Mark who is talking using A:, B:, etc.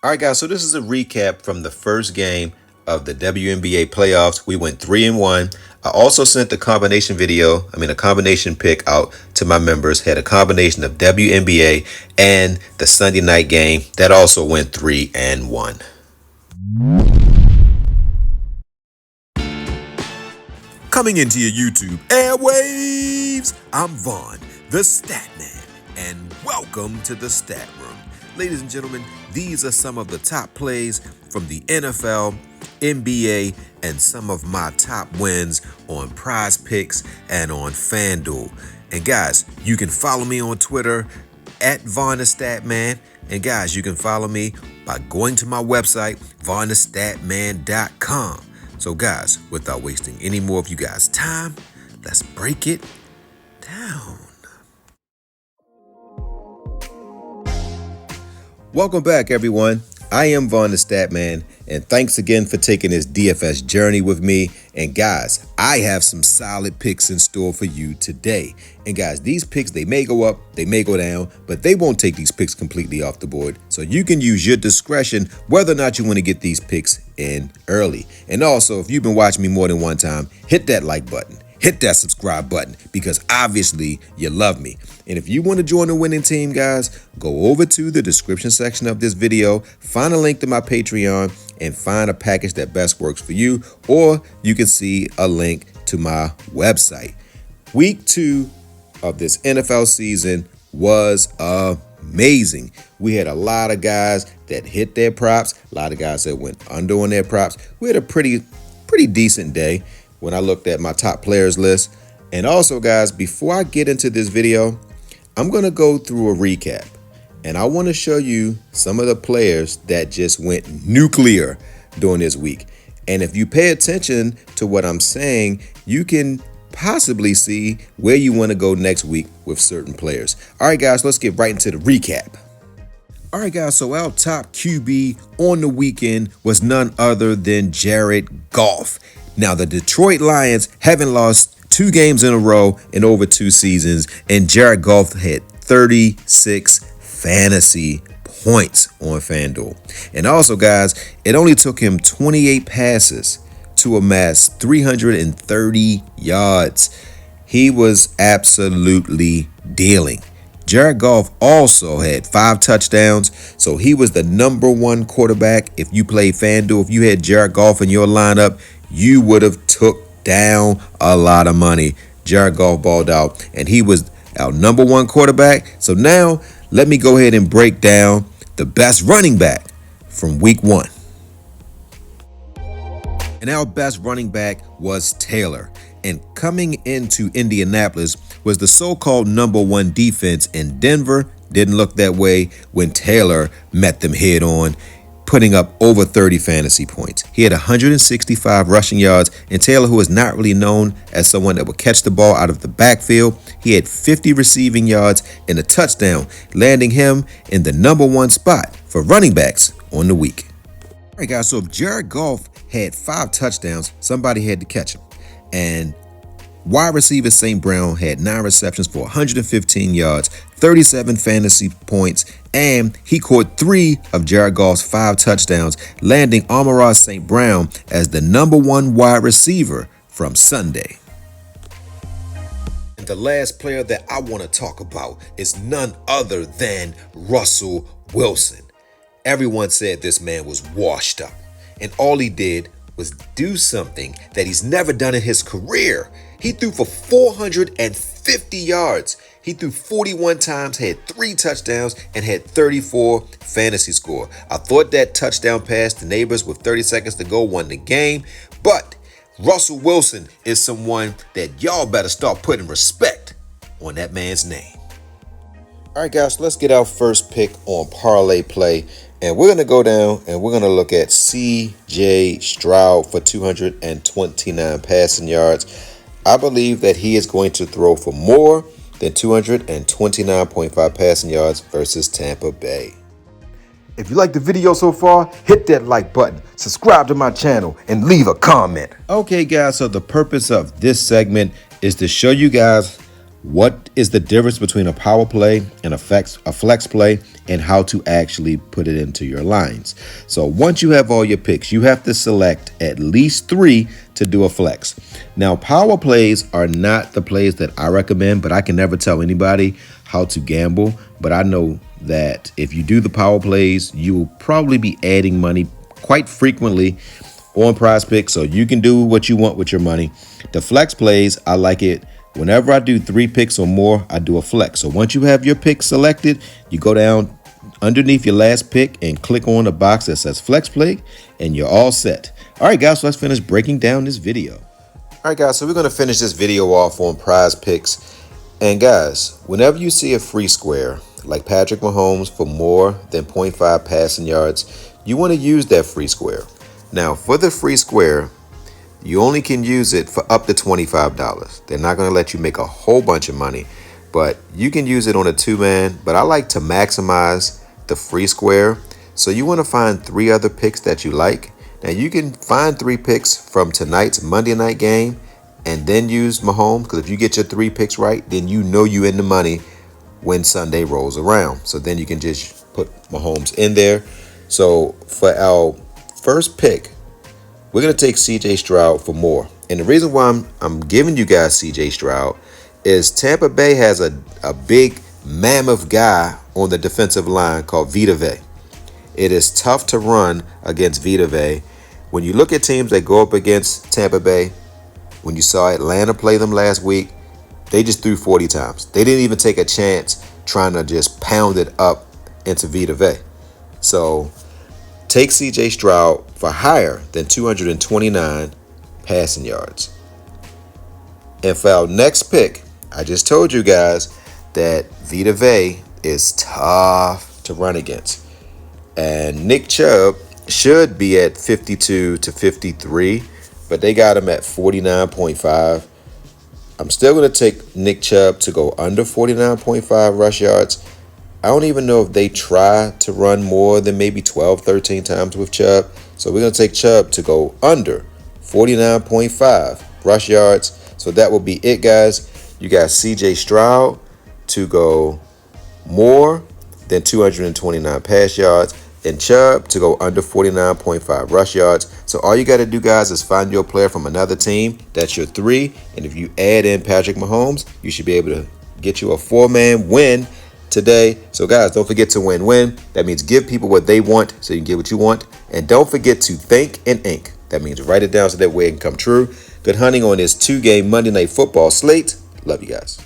A: All right, guys, so this is a recap from the first game of the WNBA playoffs. We went 3-1. I also sent a combination pick out to my members. Had a combination of WNBA and the Sunday night game. That also went 3-1.
B: Coming into your YouTube airwaves, I'm Vaughn, the Statman, and welcome to the Stat Room. Ladies and gentlemen, these are some of the top plays from the NFL, NBA, and some of my top wins on Prizepicks and on FanDuel. And guys, you can follow me on Twitter at VonnTheStatman. And guys, you can follow me by going to my website, vonnharris.com. So guys, without wasting any more of you guys' time, let's break it down.
A: Welcome back, everyone. I am Vaughn the Statman, and thanks again for taking this DFS journey with me. And guys, I have some solid picks in store for you today. And guys, these picks, they may go up, they may go down, but they won't take these picks completely off the board. So you can use your discretion whether or not you want to get these picks in early. And also, if you've been watching me more than one time, hit that like button. Hit that subscribe button because obviously you love me. And if you want to join the winning team, guys, go over to the description section of this video, find a link to my Patreon, and find a package that best works for you. Or you can see a link to my website. Week 2 of this NFL season was amazing. We had a lot of guys that hit their props, a lot of guys that went under on their props. We had a pretty decent day when I looked at my top players list. And also, guys, before I get into this video, I'm going to go through a recap. And I want to show you some of the players that just went nuclear during this week. And if you pay attention to what I'm saying, you can possibly see where you want to go next week with certain players. All right, guys, let's get right into the recap. All right, guys, so our top QB on the weekend was none other than Jared Goff. Now, the Detroit Lions haven't lost 2 games in a row in over 2 seasons, and Jared Goff had 36 fantasy points on FanDuel. And also, guys, it only took him 28 passes to amass 330 yards. He was absolutely dealing. Jared Goff also had 5 touchdowns, so he was the #1 quarterback. If you played FanDuel, if you had Jared Goff in your lineup, you would have took down a lot of money. Jared Goff balled out, and he was our #1 quarterback. So now let me go ahead and break down the best running back from week 1. And our best running back was Taylor. And coming into Indianapolis was the so-called #1 defense in Denver. Didn't look that way when Taylor met them head on, putting up over 30 fantasy points. He had 165 rushing yards, and Taylor, who is not really known as someone that would catch the ball out of the backfield, he had 50 receiving yards and a touchdown, landing him in the #1 spot for running backs on the week. All right, guys, so if Jared Goff had 5 touchdowns, somebody had to catch him. And wide receiver St. Brown had 9 receptions for 115 yards, 37 fantasy points, and he caught 3 of Jared Goff's 5 touchdowns, landing Amon-Ra St. Brown as the #1 wide receiver from Sunday. And the last player that I want to talk about is none other than Russell Wilson. Everyone said this man was washed up, and all he did was do something that he's never done in his career. He threw for 450 yards. He threw 41 times, had 3 touchdowns, and had 34 fantasy score. I thought that touchdown pass to Neighbors with 30 seconds to go won the game, but Russell Wilson is someone that y'all better start putting respect on that man's name. All right, guys, let's get our first pick on Parlay Play. And we're going to go down and we're going to look at C.J. Stroud for 229 passing yards. I believe that he is going to throw for more than 229.5 passing yards versus Tampa Bay.
B: If you like the video so far, hit that like button, subscribe to my channel, and leave a comment.
A: Okay, guys, so the purpose of this segment is to show you guys what is the difference between a power play and a flex play, and how to actually put it into your lines. So once you have all your picks, you have to select at least 3 to do a flex. Now, power plays are not the plays that I recommend, but I can never tell anybody how to gamble. But I know that if you do the power plays, you will probably be adding money quite frequently on Prizepicks, so you can do what you want with your money. The flex plays, I like it. Whenever I do 3 picks or more, I do a flex. So once you have your pick selected, you go down underneath your last pick and click on the box that says flex play, and you're all set. All right, guys, so let's finish breaking down this video. All right, guys, so we're going to finish this video off on Prizepicks. And guys, whenever you see a free square like Patrick Mahomes for more than 0.5 passing yards, you want to use that free square. Now, for the free square, you only can use it for up to $25. They're not going to let you make a whole bunch of money, but you can use it on a 2-man. But I like to maximize the free square. So you want to find 3 other picks that you like. Now, you can find 3 picks from tonight's Monday night game and then use Mahomes, because if you get your 3 picks right, then you know you're in the money when Sunday rolls around. So then you can just put Mahomes in there. So for our first pick, we're going to take C.J. Stroud for more. And the reason why I'm giving you guys C.J. Stroud is Tampa Bay has a big mammoth guy on the defensive line called Vita Vea. It is tough to run against Vita Vea. When you look at teams that go up against Tampa Bay, when you saw Atlanta play them last week, they just threw 40 times. They didn't even take a chance trying to just pound it up into Vita Vea. So take C.J. Stroud for higher than 229 passing yards. And for our next pick, I just told you guys that Vita Vea is tough to run against. And Nick Chubb should be at 52 to 53, but they got him at 49.5. I'm still going to take Nick Chubb to go under 49.5 rush yards. I don't even know if they try to run more than maybe 12, 13 times with Chubb. So we're going to take Chubb to go under 49.5 rush yards. So that will be it, guys. You got C.J. Stroud to go more than 229 pass yards, and Chubb to go under 49.5 rush yards. So all you got to do, guys, is find your player from another team. That's your 3. And if you add in Patrick Mahomes, you should be able to get you a 4-man win today. So guys, don't forget to win-win. That means give people what they want so you can get what you want. And don't forget to think and ink. That means write it down so that way it can come true. Good hunting on this 2-game Monday Night Football slate. Love you guys.